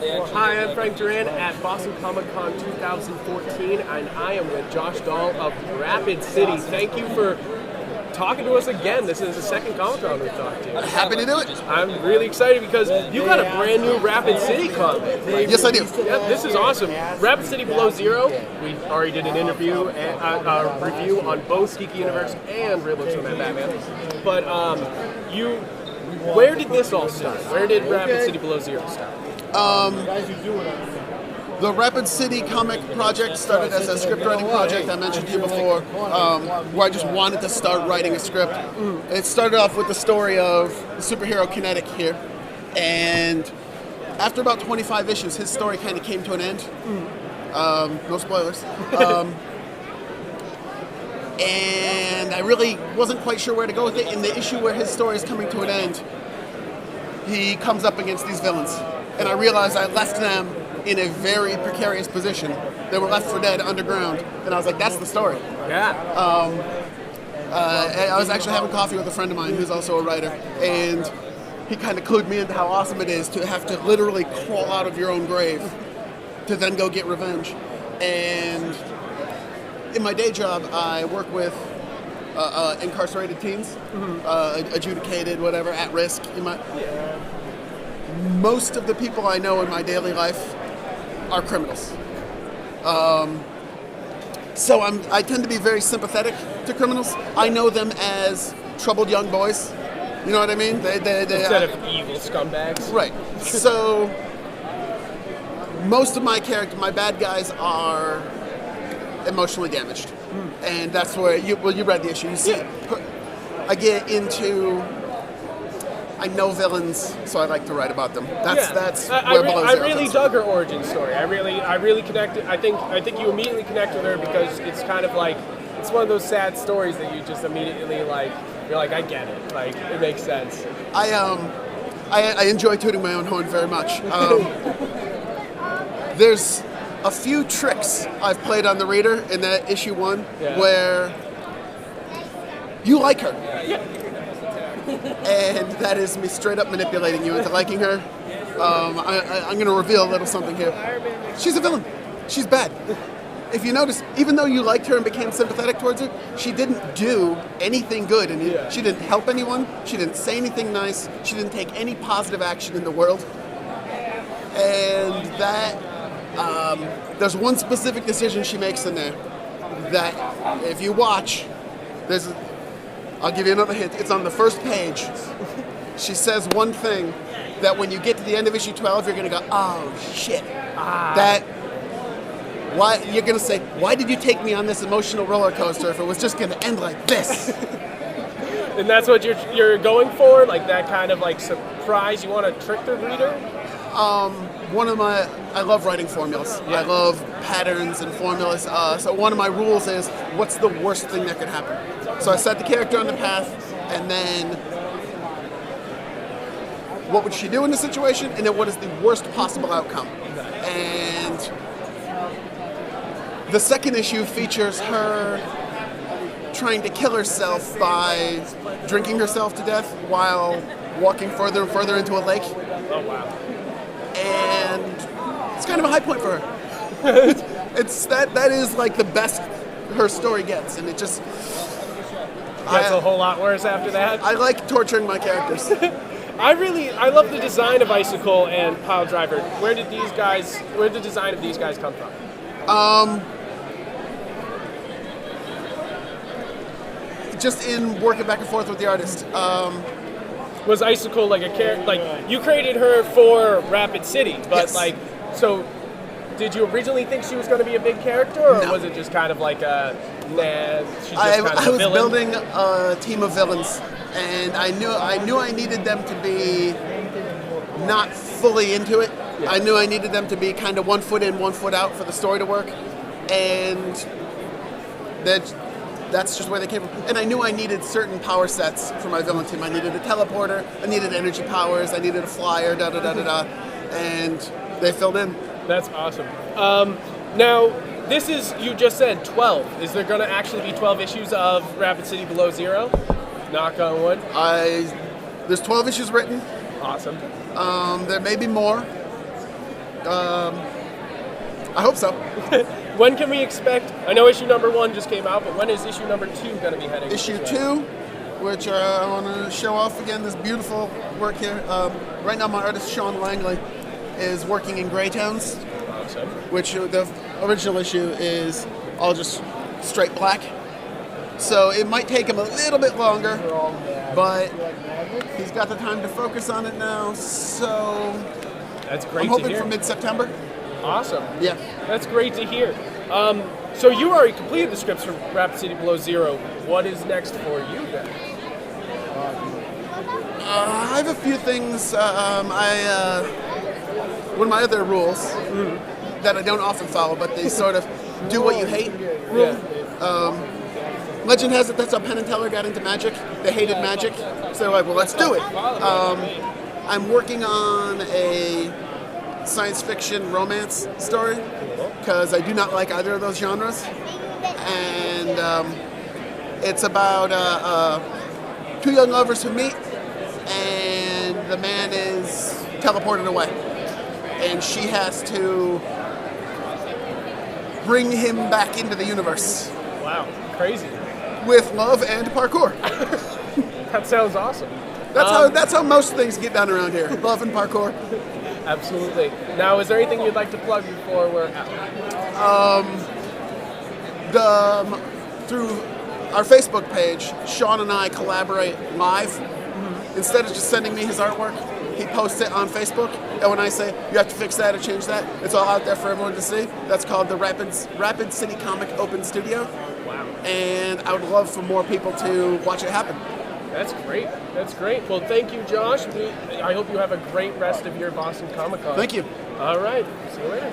Hi, I'm Frank Duran at Boston Comic Con 2014, and I am with Josh Dahl of Rapid City. Thank you for talking to us again. This is the second Comic Con we've talked to you. Happy to do it. I'm really excited because you got a brand new Rapid City comic. Yes, I do. Yeah, this is awesome. Rapid City Below Zero. We already did an interview and a review on both Geeky Universe and Real Books on that Batman. But where did this all start? Where did Rapid City Below Zero start? The Rapid City comic project started as a script writing project I mentioned to you before, where I just wanted to start writing a script. It started off with the story of the superhero Kinetic here, and after about 25 issues, his story kind of came to an end. No spoilers. And I really wasn't quite sure where to go with it. In the issue where his story is coming to an end, he comes up against these villains. And I realized I left them in a very precarious position. They were left for dead underground. And I was like, that's the story. Yeah. I was actually having coffee with a friend of mine who's also a writer. And he kind of clued me into how awesome it is to have to literally crawl out of your own grave to then go get revenge. And in my day job, I work with incarcerated teens, adjudicated, whatever, at risk. Most of the people I know in my daily life are criminals. So I tend to be very sympathetic to criminals. I know them as troubled young boys. You know what I mean? Instead of evil scumbags. Right. So most of my bad guys are emotionally damaged. And that's where you read the issue. You see, I get into, I know villains, so I like to write about them. That's where I really dug her origin story. I really connected. I think you immediately connect with her because it's kind of like, it's one of those sad stories that you just immediately you're like, I get it. Like, it makes sense. I enjoy tooting my own horn very much. There's a few tricks I've played on the reader in that issue 1 where you like her. Yeah. And that is me straight up manipulating you into liking her. I'm going to reveal a little something here. She's a villain. She's bad. If you notice, even though you liked her and became sympathetic towards her, she didn't do anything good. And she didn't help anyone. She didn't say anything nice. She didn't take any positive action in the world. And that, there's one specific decision she makes in there that if you watch, I'll give you another hint. It's on the first page. She says one thing that when you get to the end of issue 12, you're going to go, oh, shit. Why you're going to say, why did you take me on this emotional roller coaster if it was just going to end like this? And that's what you're going for? Like that kind of like surprise? You want to trick the reader? I love writing formulas. Yeah. I love patterns and formulas. So one of my rules is, what's the worst thing that could happen? So I set the character on the path, and then what would she do in the situation, and then what is the worst possible outcome? And the second issue features her trying to kill herself by drinking herself to death while walking further and further into a lake. Oh, wow. And it's kind of a high point for her. That is like the best her story gets, and it just gets a whole lot worse after that. I like torturing my characters. I love the design of Icicle and Pile Driver. Where did the design of these guys come from? Just in working back and forth with the artist. Was Icicle like a character? Like, you created her for Rapid City, but yes. So did you originally think she was going to be a big character, or No. was it just kind of like she's just I kind of a was villain? building a team of villains, and I knew I needed them to be not fully into it. Yeah. I knew I needed them to be kind of 1 foot in, 1 foot out for the story to work, and that's just where they came from. And I knew I needed certain power sets for my villain team. I needed a teleporter, I needed energy powers, I needed a flyer, and they filled in. That's awesome. Now, this is, you just said 12. Is there going to actually be 12 issues of Rapid City Below Zero? Knock on wood. There's 12 issues written. Awesome. There may be more. I hope so. When can we expect? I know issue number 1 just came out, but when is issue number 2 going to be heading? Issue this way? 2, which I want to show off again, this beautiful work here. Right now, my artist Sean Langley is working in gray tones, Awesome. which the original issue is all just straight black. So it might take him a little bit longer, but he's got the time to focus on it now. So That's great I'm to hoping hear. for mid-September. Awesome. Yeah. That's great to hear. So you already completed the scripts for Rapid City Below Zero. What is next for you then? I have a few things. One of my other rules that I don't often follow, but they sort of do what you hate rule. Legend has it that's how Penn and Teller got into magic. They hated magic, so they're like, well, let's do it. I'm working on a science fiction romance story because I do not like either of those genres. And it's about two young lovers who meet, and the man is teleported away. And she has to bring him back into the universe. Wow, crazy. With love and parkour. That sounds awesome. That's how most things get done around here. Love and parkour. Absolutely. Now, is there anything you'd like to plug before we're out? Through our Facebook page, Sean and I collaborate live. Instead of just sending me his artwork, he posts it on Facebook. And when I say you have to fix that or change that, it's all out there for everyone to see. That's called the Rapid City Comic Open Studio. Wow. And I would love for more people to watch it happen. That's great. That's great. Well, thank you, Josh. I hope you have a great rest of your Boston Comic Con. Thank you. All right. See you later.